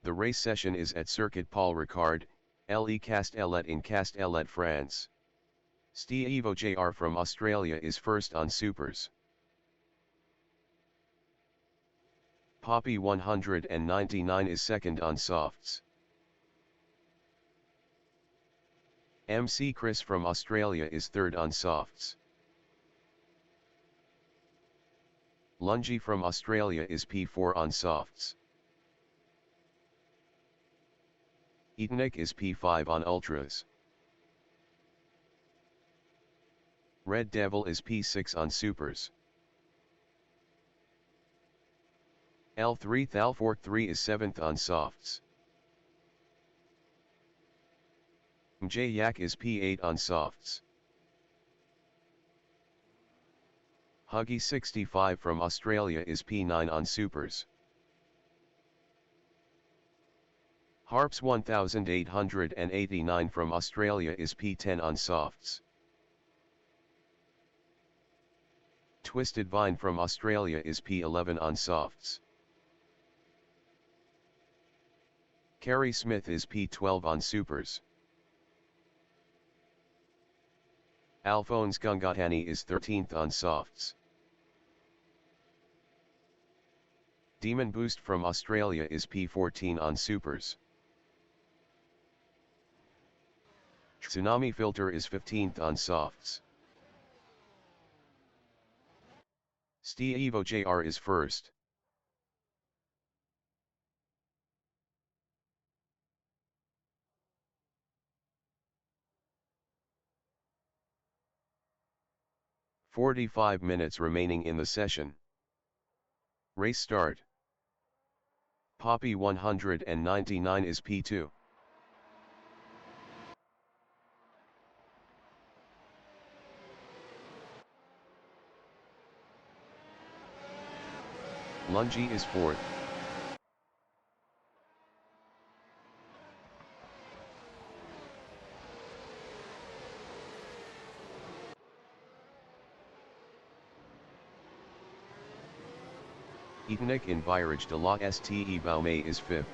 The race session is at Circuit Paul Ricard, Le Castellet in Castellet, France. Steve Jr. from Australia is first on supers. Poppy 199 is second on softs. MC Chris from Australia is third on softs. Lungy from Australia is P4 on softs. Etonic is P5 on ultras. Red Devil is P6 on supers. L3 Thalfork 3 is 7th on softs. J Yak is P8 on softs. Huggy 65 from Australia is P9 on supers. Harps 1889 from Australia is P10 on softs. Twisted Vine from Australia is P11 on softs. Carrie Smith is P12 on supers. Alphonse Gungatani is 13th on softs. Demon Boost from Australia is P14 on supers. Tsunami Filter is 15th on softs. Steve Jr. is first. "45 minutes remaining in the session. Race start. Poppy 199 is P2. Lungy is 4th. Etonic in Virage de la Ste Baume is 5th.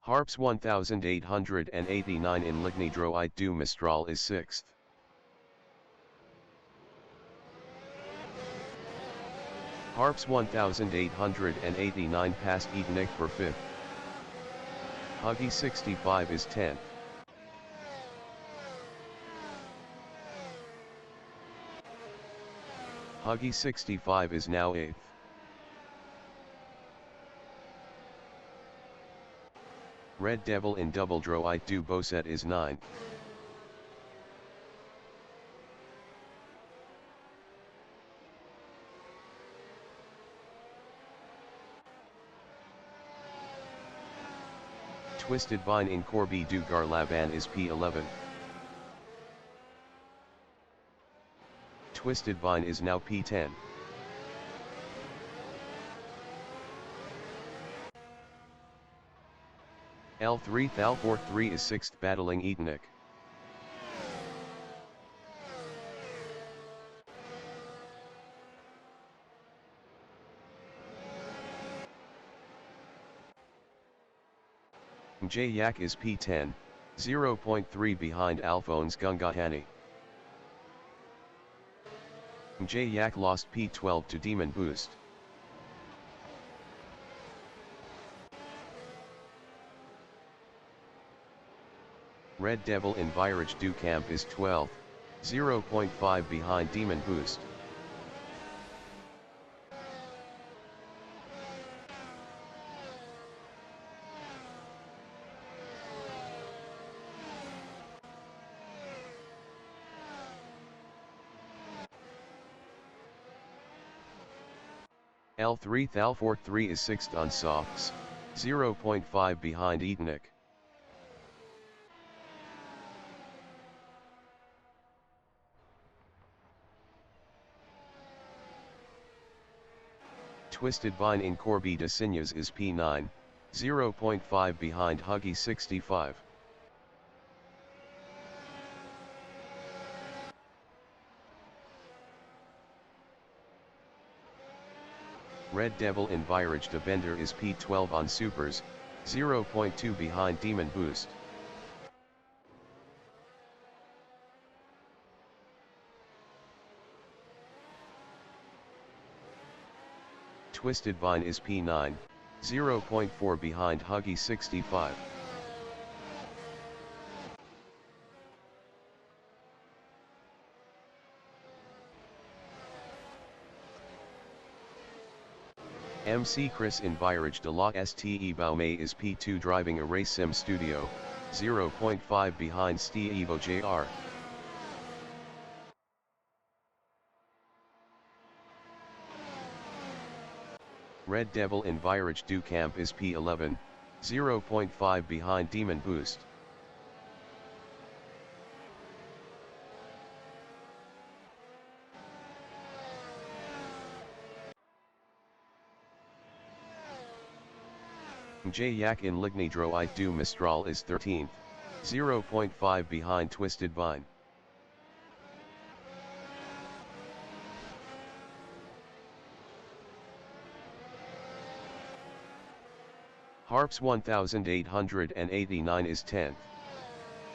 Harps 1889 in Ligny Droit du Mistral is 6th. Harps 1889 past Etonic for 5th. Huggy 65 is 10th. Huggy 65 is now 8th. Red Devil in Double Droit du Bosset is 9th. Twisted Vine in Corby du Garlaban is P11. Twisted Vine is now P10. L3 Thalfork 3 is 6th battling Etonic. J Yak is P10, 0.3 behind Alphonse Gungatani. J Yak lost P12 to Demon Boost. Red Devil in Virage du Camp is 12th, 0.5 behind Demon Boost. L3 Thalfork 3 is 6th on softs, 0.5 behind Etonic. Twisted Vine in Corby de Signes is P9, 0.5 behind Huggy 65. Red Devil in Virage de Bender is P12 on Supers, 0.2 behind Demon Boost. Twisted Vine is P9, 0.4 behind Huggy 65. MC Chris in Virage de la Ste Baume is P2 driving a race sim studio, 0.5 behind Ste Jr. Red Devil in Virage du Camp is P11, 0.5 behind Demon Boost. Yak in Lignidro I du Mistral is 13th, 0.5 behind Twisted Vine. Harps 1889 is 10th.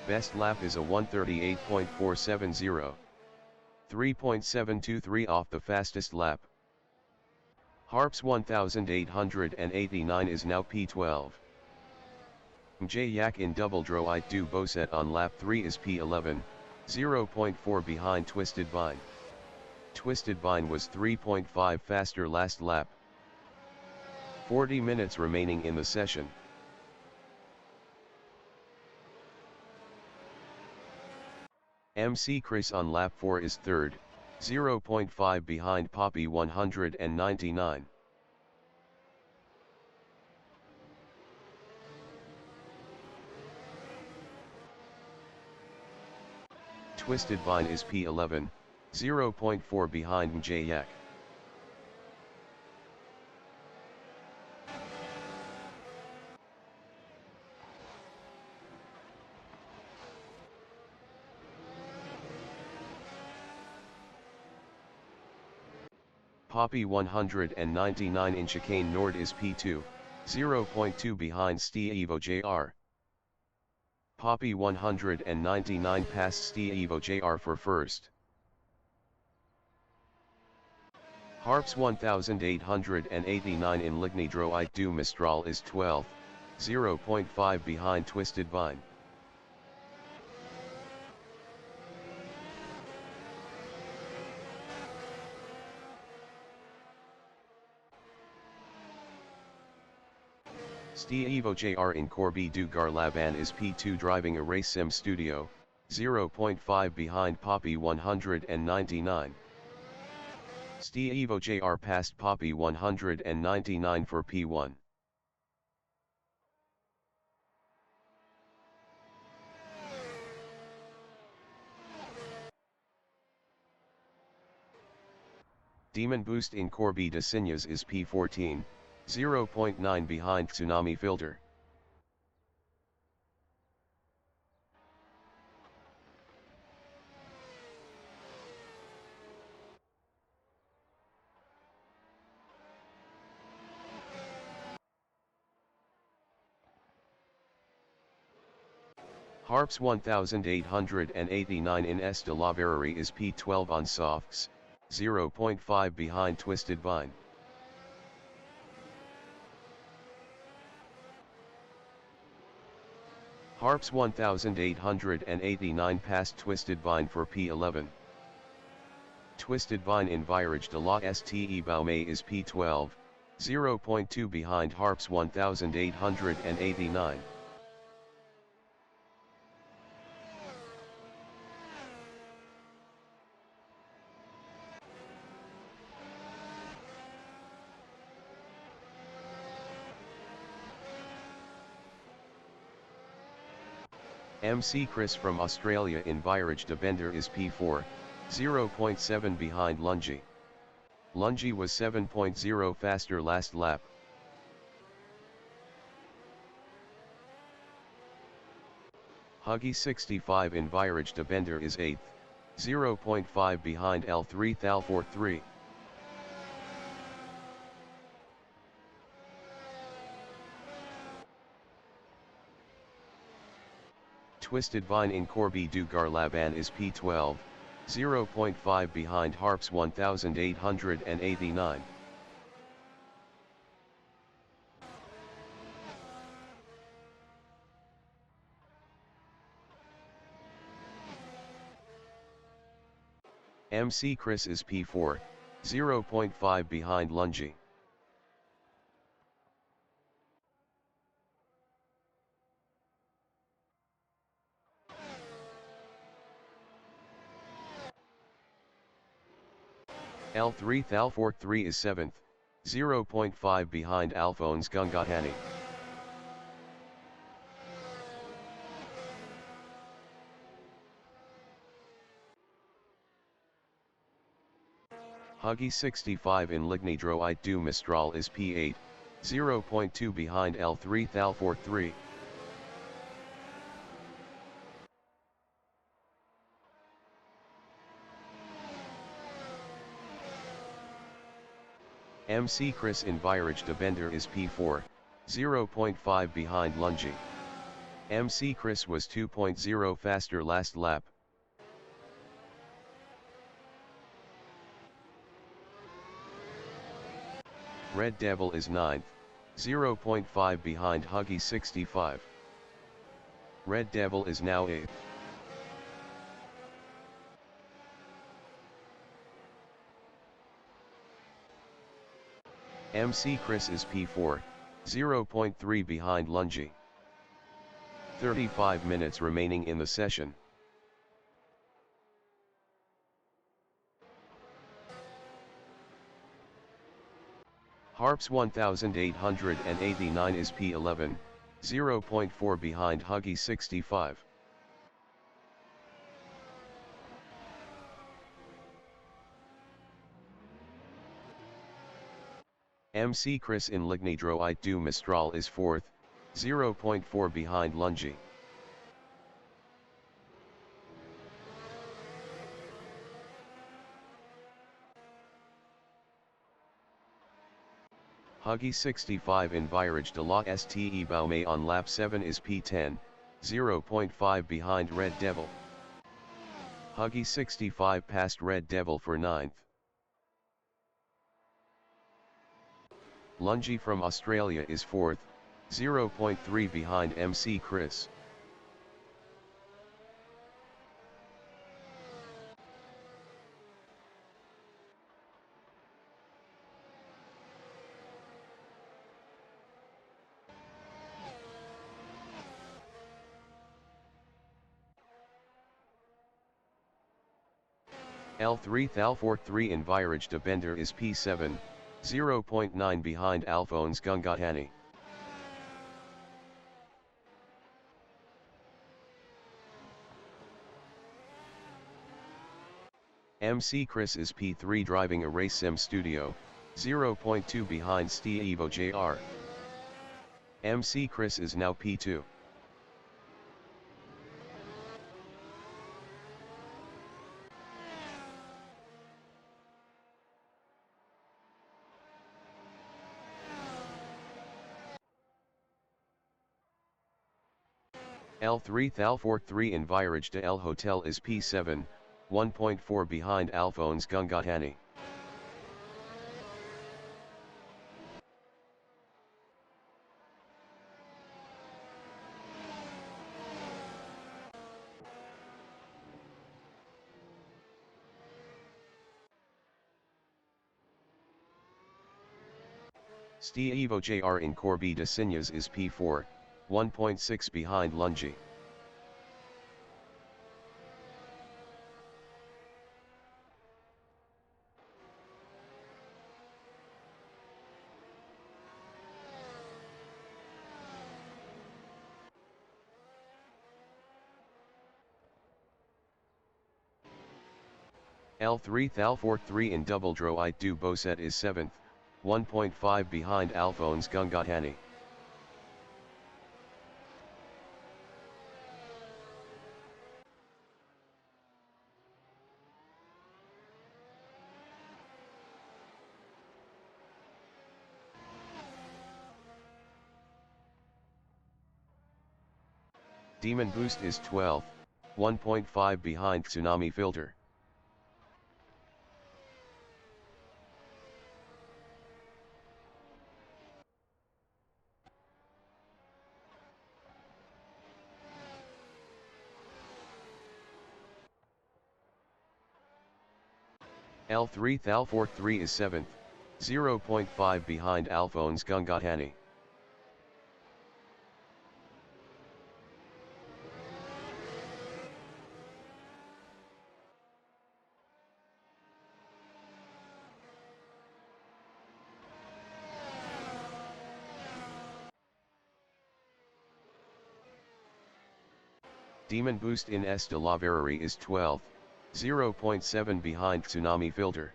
Best lap is a 138.470. 3.723 off the fastest lap. Harps 1889 is now P12. Yak in Double Dro I du Boset on lap 3 is P11, 0.4 behind Twisted Vine. Twisted Vine was 3.5 faster last lap. 40 minutes remaining in the session. MC Chris on lap 4 is 3rd, 0.5 behind Poppy 199. Twisted Vine is P11, 0.4 behind Yak. Poppy 199 in Chicane Nord is P2, 0.2 behind Ste Jr. Poppy 199 passed Ste Jr. for first. Harps 1889 in Lignidro I du Mistral is 12th, 0.5 behind Twisted Vine. Ste Jr. in Corby du Garlaban is P2 driving a race sim studio, 0.5 behind Poppy 199. Ste Jr. passed Poppy 199 for P1. Demon Boost in Corby de Signes is P14, 0.9 behind Tsunami Filter. Harps 1889 in S de la Verrerie is P12 on softs, 0.5 behind Twisted Vine. Harps 1889 passed Twisted Vine for P11. Twisted Vine in Virage de la Ste Baume is P12, 0.2 behind Harps 1889. MC Chris from Australia in Virage de Bender is P4, 0.7 behind Lungi. Lungi was 7.0 faster last lap. Huggy 65 in Virage de Bender is 8th, 0.5 behind L3 Thal 43. Twisted Vine in Corby du Garlaban is P12, 0.5 behind Harps 1889. MC Chris is P4, 0.5 behind Lungi. L3 Thal43 is 7th, 0.5 behind Alphonse Gungatani. Huggy 65 in Lignidro du Mistral is P8, 0.2 behind L3 Thal43. MC Chris in Virage de Bender is P4, 0.5 behind Lungi. MC Chris was 2.0 faster last lap. Red Devil is 9th, 0.5 behind Huggy 65. Red Devil is now 8th. MC Chris is P4, 0.3 behind Lungi. 35 minutes remaining in the session. Harps 1889 is P11, 0.4 behind Huggy 65. MC Chris in Lignidro du Mistral is 4th, 0.4 behind Lungi. Huggy 65 in Virage de la Ste Baume on lap 7 is P10, 0.5 behind Red Devil. Huggy 65 passed Red Devil for 9th. Lungi from Australia is 4th, 0.3 behind MC Chris. L3 Thal43 in Virage de Bender is P7, 0.9 behind Alphonse Gungatani. MC Chris is P3 driving a race sim studio, 0.2 behind Steve Jr. MC Chris is now P2. L3 Thal43 in Virage de El Hotel is P7, 1.4 behind Alphonse Gungatani. Steve Jr. in Corby de Signes is P4, 1.6 behind Lungi. L3 Thal43 in Double Dro du Bosset is 7th, 1.5 behind Alphonse Gungatani. Demon Boost is 12th, 1.5 behind Tsunami Filter. L3 Thal43 is 7th, 0.5 behind Alphonse Gungatani. Demon Boost in S de la Verrerie is 12th, 0.7 behind Tsunami Filter.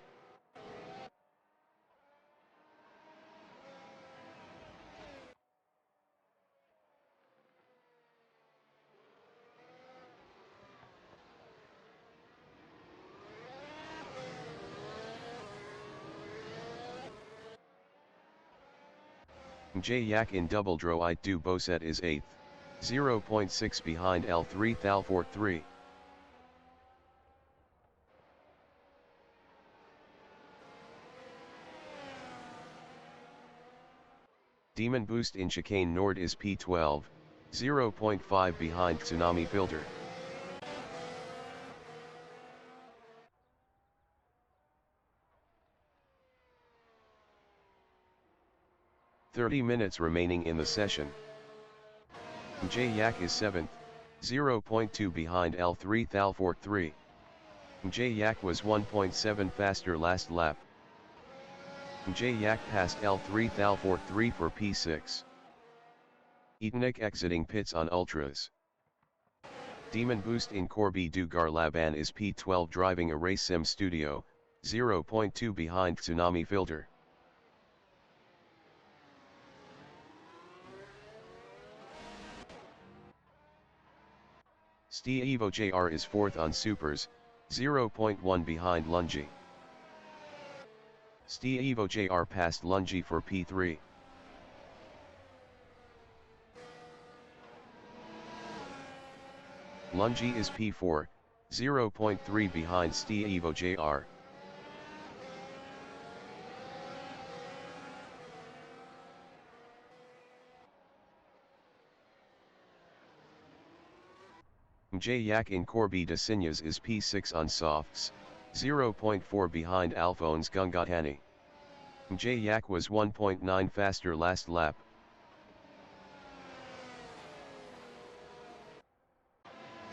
J Yak in Double Dro I Do Boset is 8th, 0.6 behind L3 Thal43. Demon Boost in Chicane Nord is P12, 0.5 behind Tsunami Filter. "30 minutes remaining in the session. J Yak is 7th, 0.2 behind L3 Thal43. J Yak was 1.7 faster last lap. J Yak passed L3 Thal43 for P6. Etanik exiting pits on Ultras. Demon Boost in Corby du Garlaban is P12 driving a race sim studio, 0.2 behind Tsunami Filter. Evo JR is 4th on Supers, 0.1 behind Lungi. Evo JR passed Lungi for P3. Lungi is P4, 0.3 behind Evo JR. J Yak in Corby de Signes is P6 on softs, 0.4 behind Alphonse Gungatani. J Yak was 1.9 faster last lap.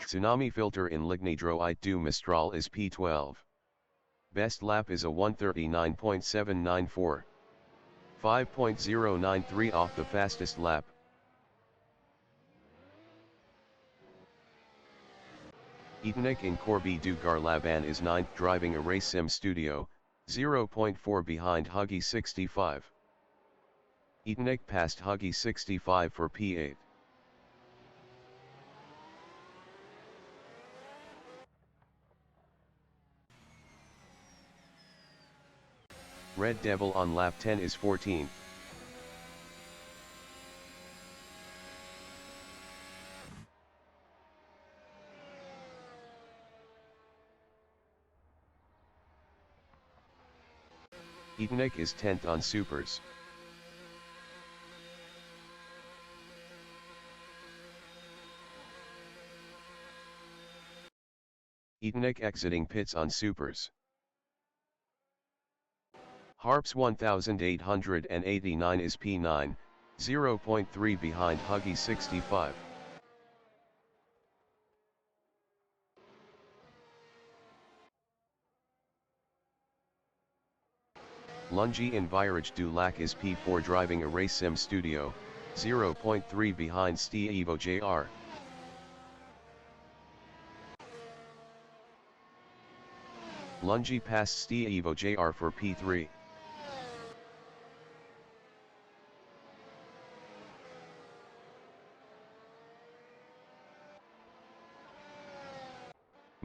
Tsunami Filter in Lignidro I Do Mistral is P12. Best lap is a 139.794. 5.093 off the fastest lap. Etanik in Corby du Garlaban is 9th driving a race sim studio, 0.4 behind Huggy 65. Etanik passed Huggy 65 for P8. Red Devil on lap 10 is 14th. Etanik is 10th on Supers. Etanik exiting pits on Supers. Harps 1889 is P9, 0.3 behind Huggy 65. Lungi in Virage du Lac is P4 driving a race sim studio, 0.3 behind Evo JR. Lungi passed Evo JR for P3.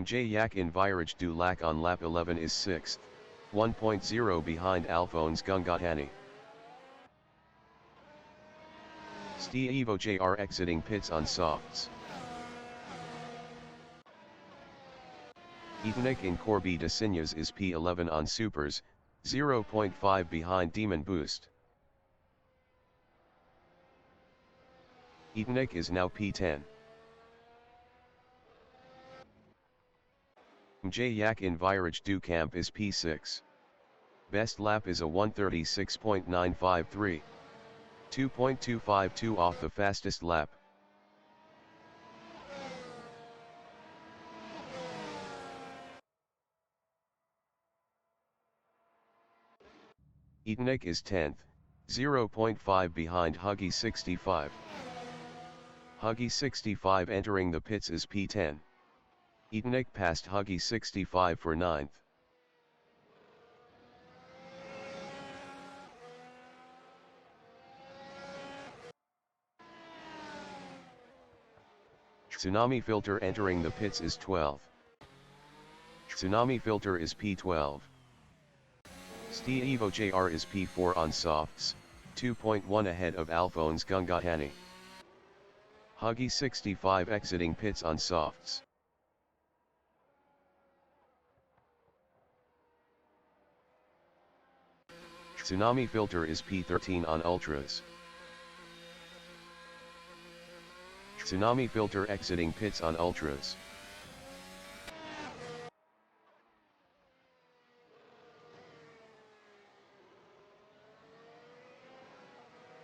J Yak in Virage du Lac on lap 11 is 6th, 1.0 behind Alphonse Gungatani. Evo JR exiting pits on softs. Etonic in Corby de Signes is P11 on Supers, 0.5 behind Demon Boost. Etonic is now P10. Mjayak in Virage du Camp is P6. Best lap is a 1:36.953. 2.252 off the fastest lap. Etonic is 10th, 0.5 behind Huggy 65. Huggy 65 entering the pits is P10. Etonic passed Huggy 65 for 9th. Tsunami Filter entering the pits is 12th. Tsunami Filter is P12. Evo JR is P4 on softs, 2.1 ahead of Alphonse Gungatani. Huggy 65 exiting pits on softs. Tsunami Filter is P13 on ultras. Tsunami Filter exiting pits on ultras.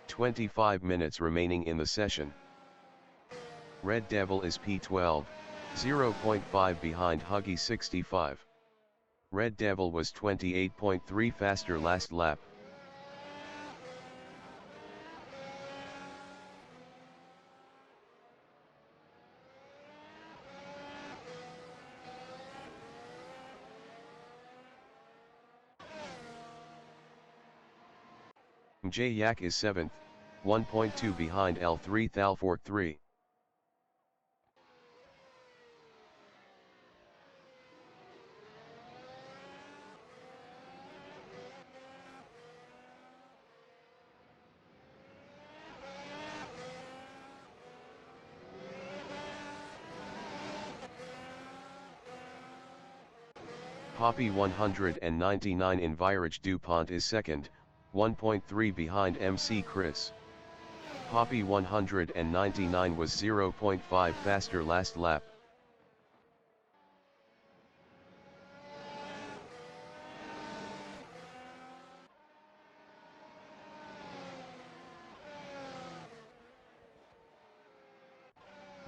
"25 minutes remaining in the session. Red Devil is P12, 0.5 behind Huggy 65. Red Devil was 28.3 faster last lap. Mjayak is 7th, 1.2 behind L3 Thalfort 3. Poppy 199 in Virage DuPont is 2nd, 1.3 behind MC Chris. Poppy 199 was 0.5 faster last lap.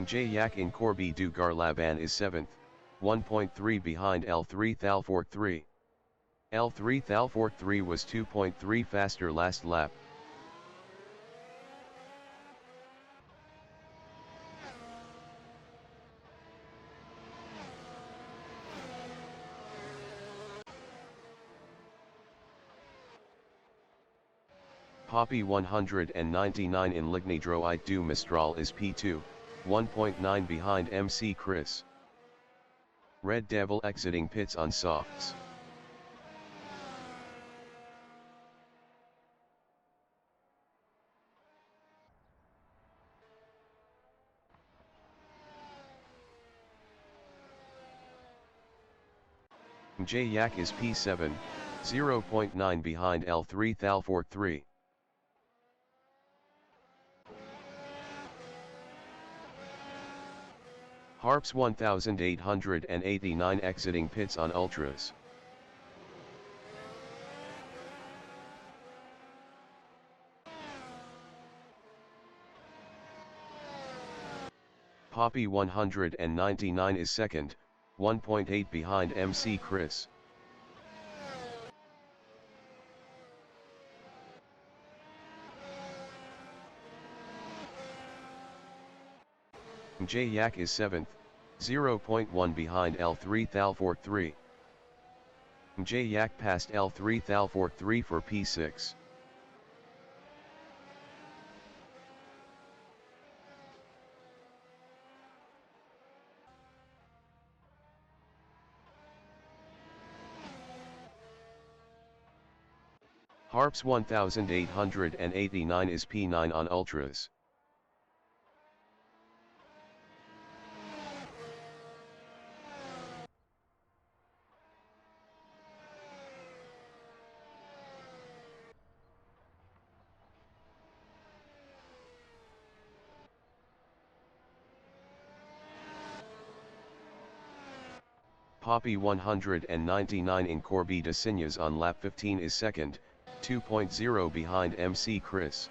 Mjayak in Corby du Garlaban is 7th, 1.3 behind L3 Thalfort 3. L3 Thalfort 3 was 2.3 faster last lap. Poppy 199 in Lignidroite du Mistral is P2, 1.9 behind MC Chris. Red Devil exiting pits on softs. Mjayak is P7, 0.9 behind L3 Thalfort 3. Harps 1889 exiting pits on ultras. Poppy 199 is 2nd, 1.8 behind MC Chris. Mjayak is 7th, 0.1 behind L3 Thalfort 3. Mjayak passed L3 Thalfort 3 for P6. Harps 1889 is P9 on ultras. Poppy 199 in Corby de Signes on lap 15 is second, 2.0 behind MC Chris.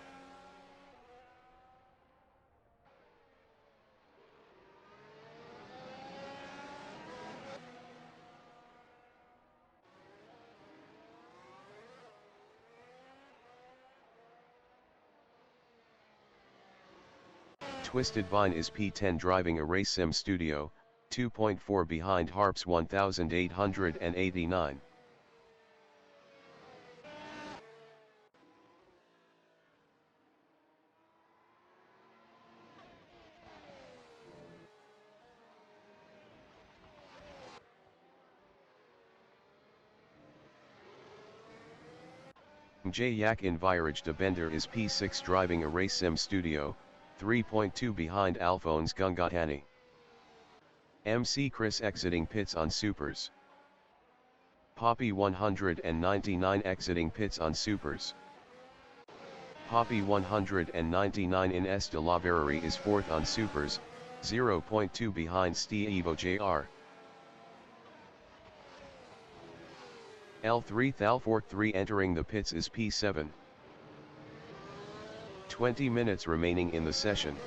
Twisted Vine is P10 driving a race sim studio, 2.4 behind Harps 1889. Yak in Virage de Bender is P6 driving a race sim studio, 3.2 behind Alphonse Gungatani. MC Chris exiting pits on supers. Poppy 199 exiting pits on supers. Poppy 199 in Este La Verrerie is fourth on supers, 0.2 behind Steve Jr. L3 Thalfort3 entering the pits is P7. 20 minutes remaining in the session.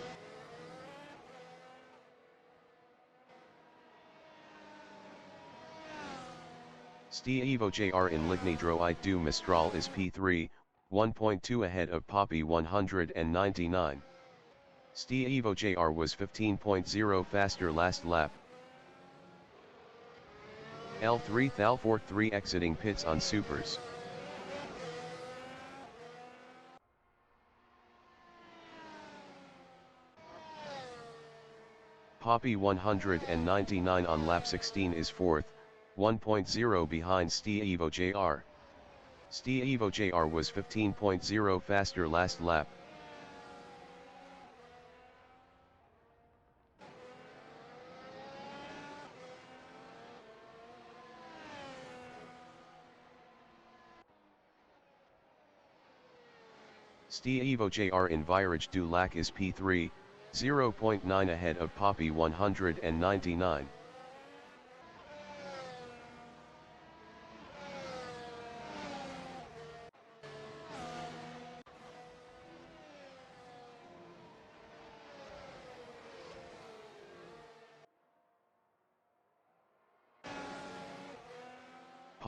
Steve Jr. in Lignidro du Mistral is P3, 1.2 ahead of Poppy 199. Steve Jr. was 15.0 faster last lap. L3 Thalfort3 exiting pits on supers. Poppy 199 on lap 16 is fourth, 1.0 behind Steve Jr. Steve Jr. was 15.0 faster last lap. Steve Jr. in Virage du Lac is P3, 0.9 ahead of Poppy 199.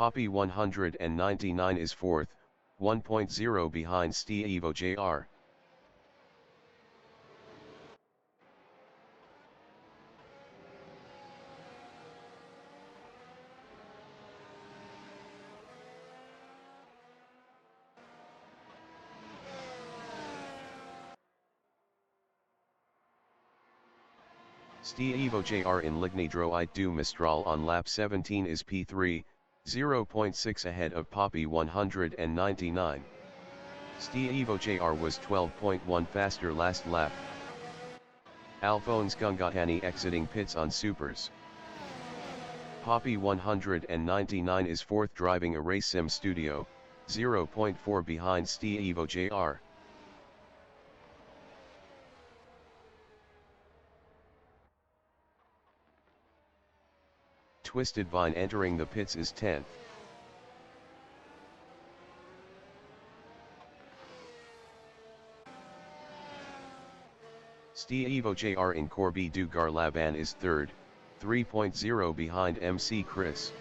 Poppy 199 is fourth, 1.0 behind Steve Jr. Steve Jr. in Lignidro du Mistral on lap 17 is P3, 0.6 ahead of Poppy 199. Steve Jr. was 12.1 faster last lap. Alphonse Gungatani exiting pits on supers. Poppy 199 is fourth driving a race sim studio, 0.4 behind Steve Jr. Twisted Vine entering the pits is 10th. Steve Jr. in Corby du Garlaban is third, 3.0 behind MC Chris.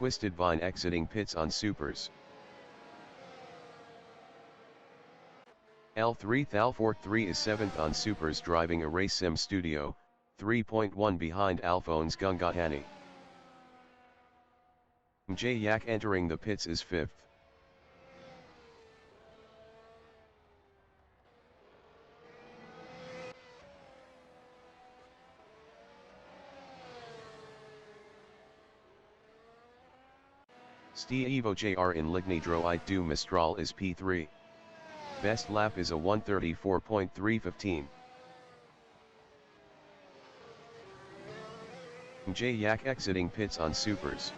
Twisted Vine exiting pits on supers. L3 Thalfort3 is 7th on supers driving a race sim studio, 3.1 behind Alphonse Gungatani. Yak entering the pits is 5th. Steve Jr. in Lignidro du Mistral is P3. Best lap is a 1:34.315. Yak exiting pits on supers.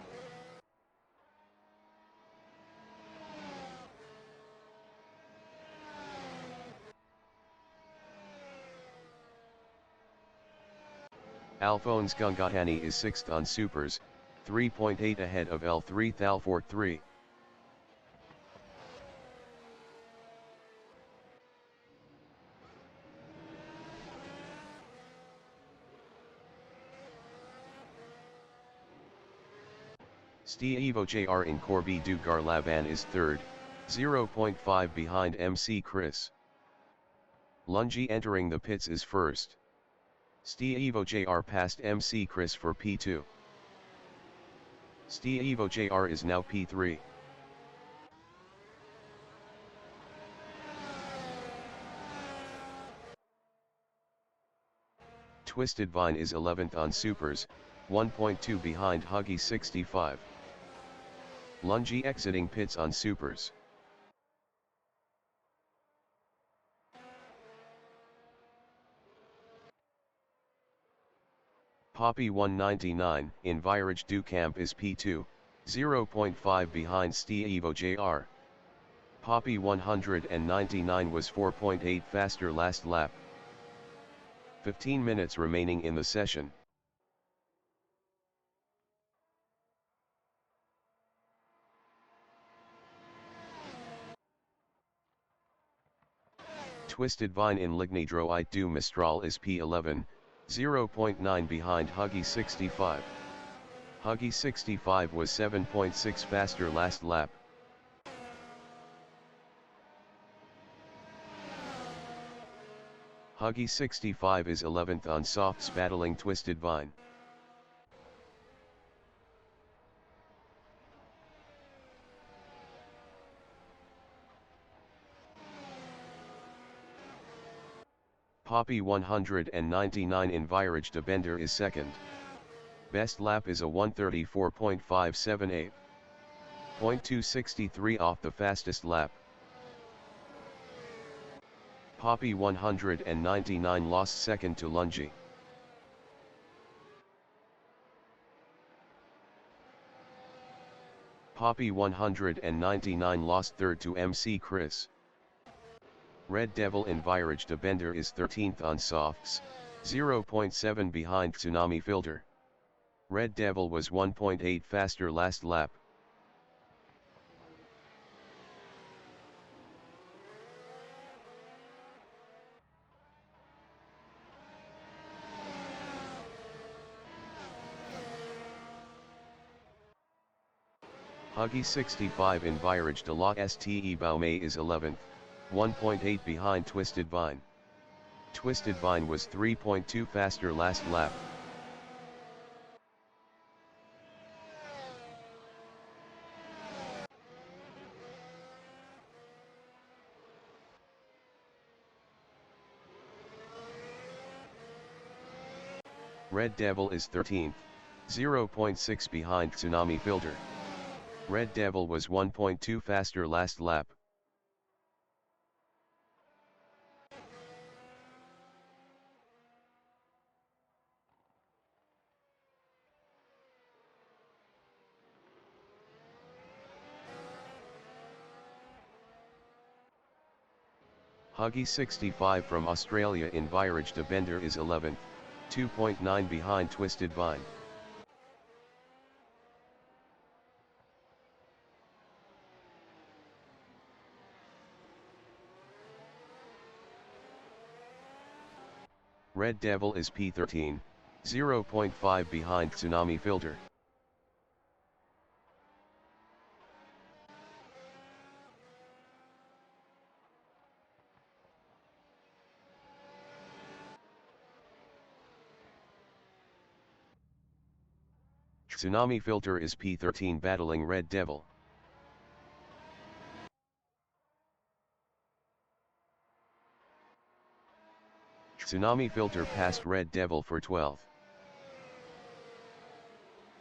Alphonse Gungatani is 6th on Supers, 3.8 ahead of L3 Thalfort 3. Steve Jr. in Corby du Garlaban is 3rd, 0.5 behind MC Chris. Lungi entering the pits is 1st. Steve Jr. passed MC Chris for P2. Steve Jr. is now P3. Twisted Vine is 11th on Supers, 1.2 behind Huggy 65. Lungi exiting pits on Supers. Poppy 199 in Virage du Camp is P2, 0.5 behind Steve Jr. Poppy 199 was 4.8 faster last lap. 15 minutes remaining in the session. Twisted Vine in Lignidroite du Mistral is P11, 0.9 behind Huggy 65. Huggy 65 was 7.6 faster last lap. Huggy 65 is 11th on softs battling Twisted Vine. Poppy 199 in Virage de Bender is 2nd. Best lap is a 1:34.578. 0.263 off the fastest lap. Poppy 199 lost 2nd to Lungi. Poppy 199 lost 3rd to MC Chris. Red Devil in Virage de Bender is 13th on softs, 0.7 behind Tsunami Filter. Red Devil was 1.8 faster last lap. Huggy 65 in Virage de la Ste Baume is 11th, 1.8 behind Twisted Vine. Twisted Vine was 3.2 faster last lap. Red Devil is 13th, 0.6 behind Tsunami Filter. Red Devil was 1.2 faster last lap. Huggy 65 from Australia in Virage de Bender is 11th, 2.9 behind Twisted Vine. Red Devil is P13, 0.5 behind Tsunami Filter. Tsunami Filter is P13 battling Red Devil. Tsunami Filter passed Red Devil for 12th.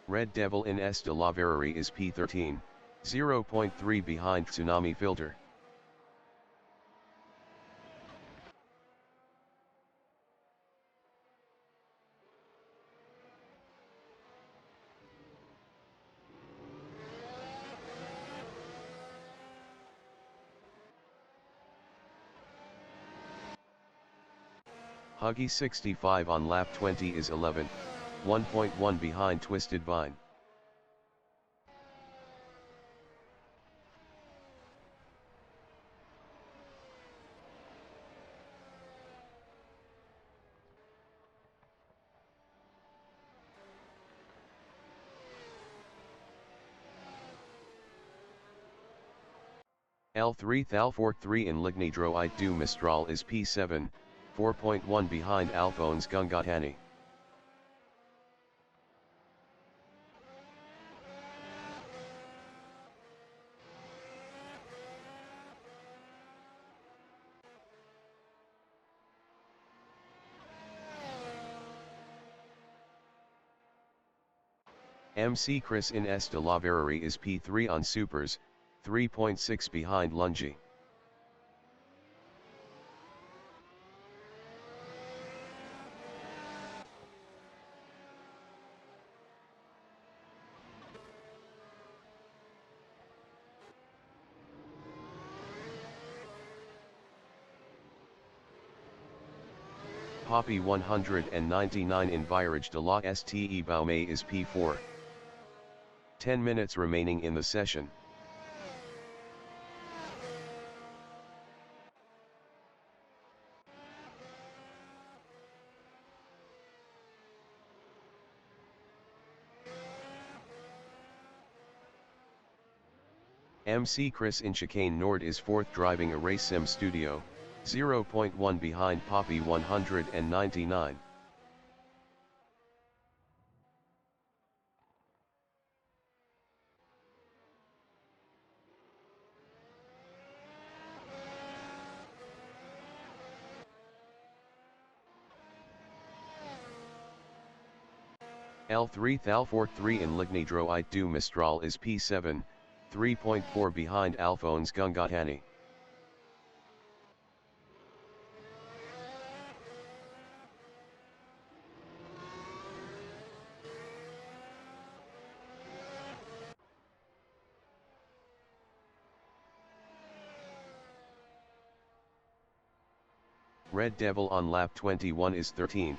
Red Devil in S de la Verrerie is P13, 0.3 behind Tsunami Filter. Huggy 65 on lap 20 is 11th, 1.1 behind Twisted Vine. L3 Thalfort 3 in Lignidro It du Mistral is P7, 4.1 behind Alphonse Gungatani. MC Chris in S de la Verrerie is P3 on Supers, 3.6 behind Lungi. Poppy 199 in Virage de la Ste Baume is P4. 10 minutes remaining in the session. MC Chris in Chicane Nord is 4th driving a race sim studio, 0.1 behind Poppy 199. L3 Thalfort 3 in Lignidro It du Mistral is P7, 3.4 behind Alphonse Gungatani. Red Devil on lap 21 is 13th.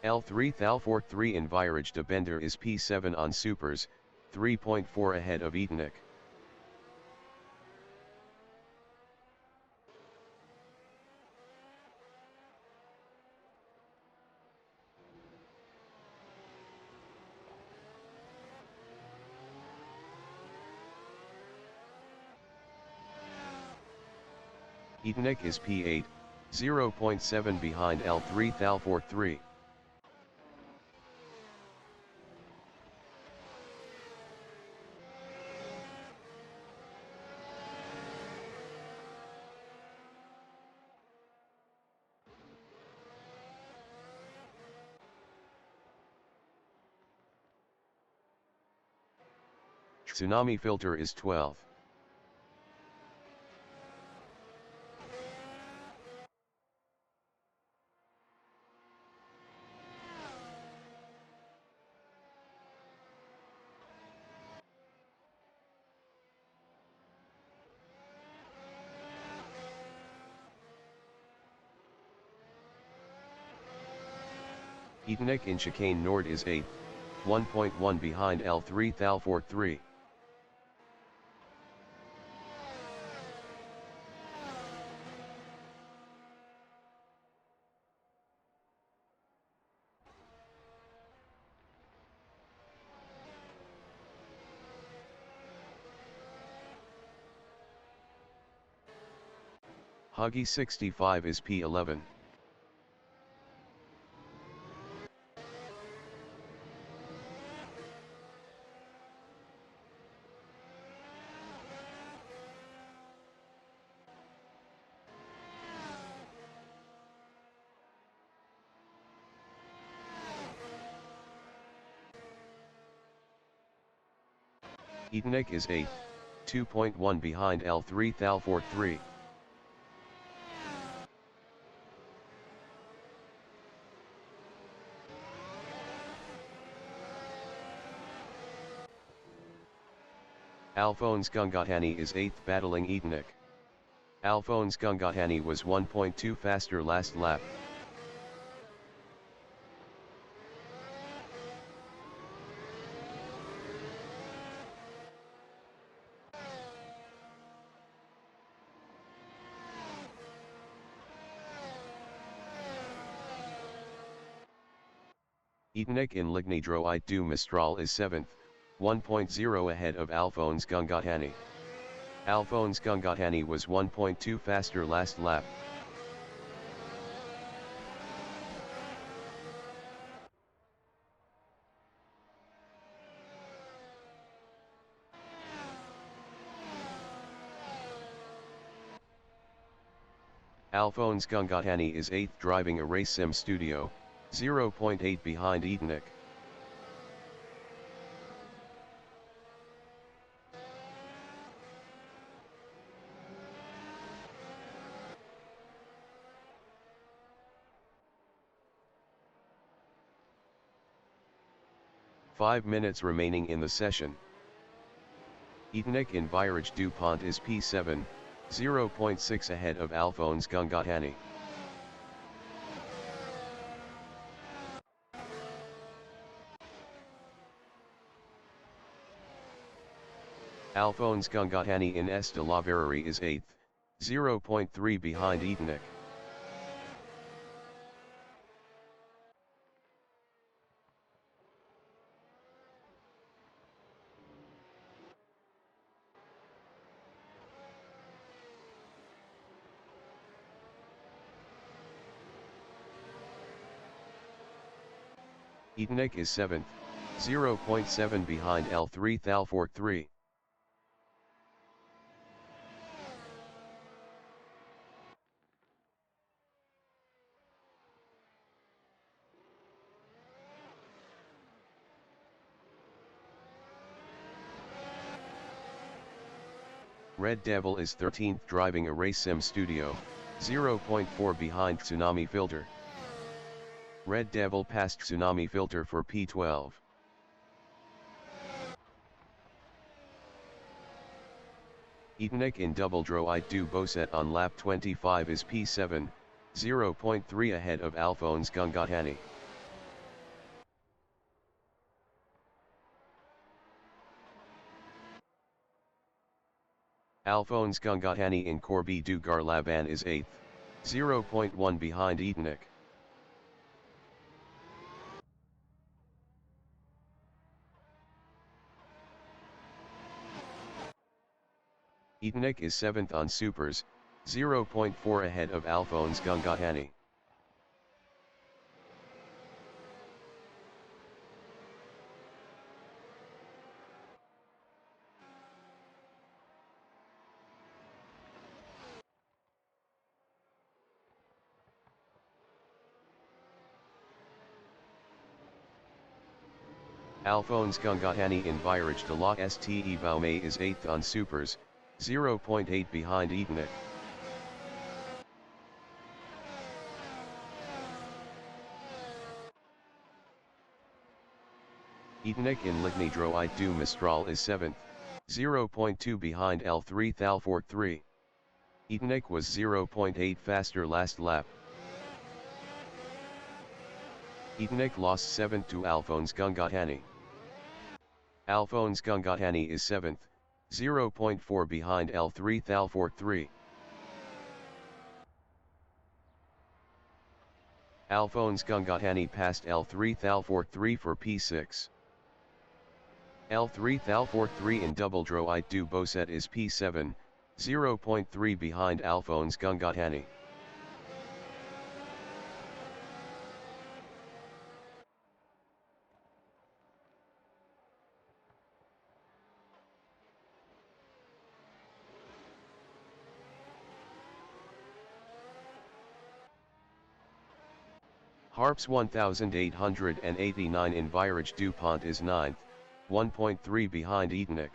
L3 Thalfort 3 in Virage de Bender is P7 on Supers, 3.4 ahead of Etonic. Etonic is P8, 0.7 behind L3 Thalfort 3. Tsunami Filter is 12th. Etonic in Chicane Nord is 8th, 1.1 behind L3 Thalfort 3. Huggy 65 is P11. Etonic is 8th, 2.1 behind L3 Thalfort 3. Alphonse Gungatani is 8th battling Etonic. Alphonse Gungatani was 1.2 faster last lap. Etonic in Lignidro I do Mistral is 7th, 1.0 ahead of Alphonse Gungatani. Alphonse Gungatani was 1.2 faster last lap. Alphonse Gungatani is 8th driving a race sim studio, 0.8 behind Etonic. Five minutes remaining in the session. Etonic in Virage DuPont is P7, 0.6 ahead of Alphonse Gungatani. Alphonse Gungatani in S de la Verrerie is 8th, 0.3 behind Etonic. Etonic is 7th, 0.7 behind L3 Thalfort 3. Red Devil is 13th driving a race sim studio, 0.4 behind Tsunami Filter. Red Devil passed Tsunami Filter for P12. Etonic in Double Draw I do Boset on lap 25 is P7, 0.3 ahead of Alphonse Gungatani. Alphonse Gungatani in Corby du Garlaban is 8th, 0.1 behind Etonic. Etonic is 7th on Supers, 0.4 ahead of Alphonse Gungatani. Alphonse Gungatani in Virage de la Ste Baume is 8th on Supers, 0.8 behind Etonic. Etonic in Lignidro I do Mistral is 7th, 0.2 behind L3 Thalfort 3. Etonic was 0.8 faster last lap. Etonic lost 7th to Alphonse Gungatani. Alphonse Gungatani is 7th, 0.4 behind L3 Thalfort 3. Alphonse Gungatani passed L3 Thalfort 3 for P6. L3 Thalfort 3 in Double Draw I do Boset is P7, 0.3 behind Alphonse Gungatani. Harps 1889 in Virage DuPont is 9th, 1.3 behind Etonic.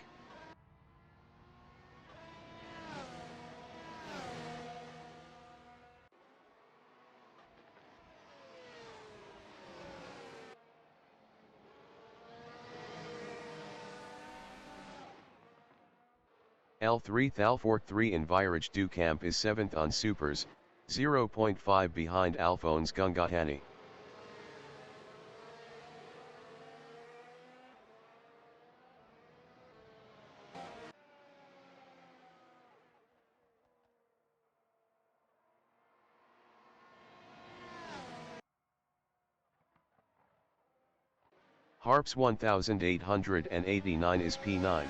L3 Thalfork 3 Envirage Ducamp is 7th on Supers, 0.5 behind Alphonse Gungatani. Harps 1889 is P9.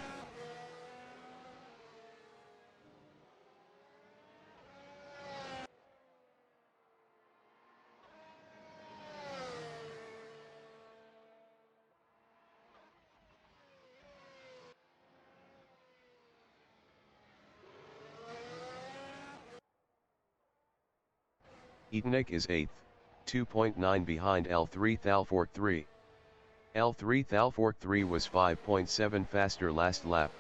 Eatonik is 8th, 2.9 behind L3 Thalfork 3. L3 Thalfork 3 was 5.7 faster last lap.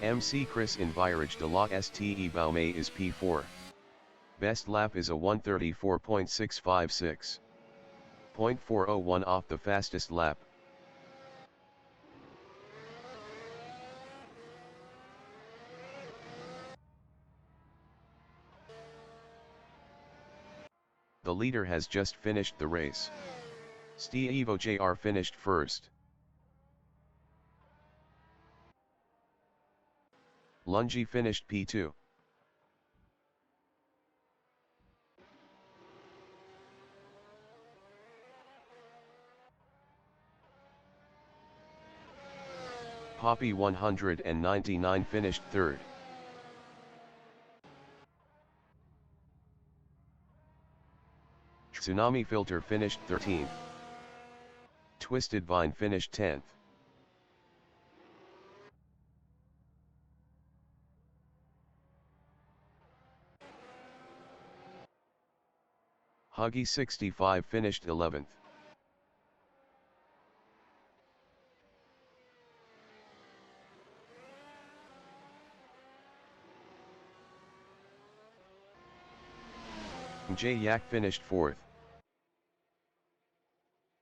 MC Chris Envirage de la Ste Baume is P4. Best lap is a 134.656. 0.401 off the fastest lap. The leader has just finished the race. Steve Jr. finished first. Lungi finished P2. Poppy 199 finished third. Tsunami Filter finished 13th. Twisted Vine finished 10th. Huggy 65 finished 11th. J Yak finished 4th.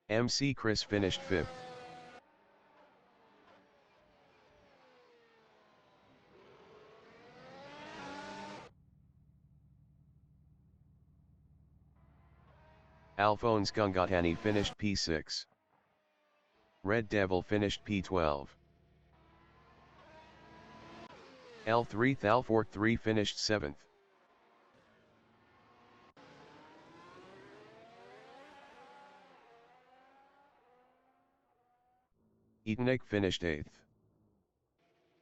MC Chris finished 5th. Alphonse Gungatani finished P6. Red Devil finished P12. L3 Thalfork 3 finished 7th. Eatonik finished 8th.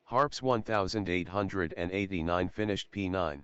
Harps 1889 finished P9.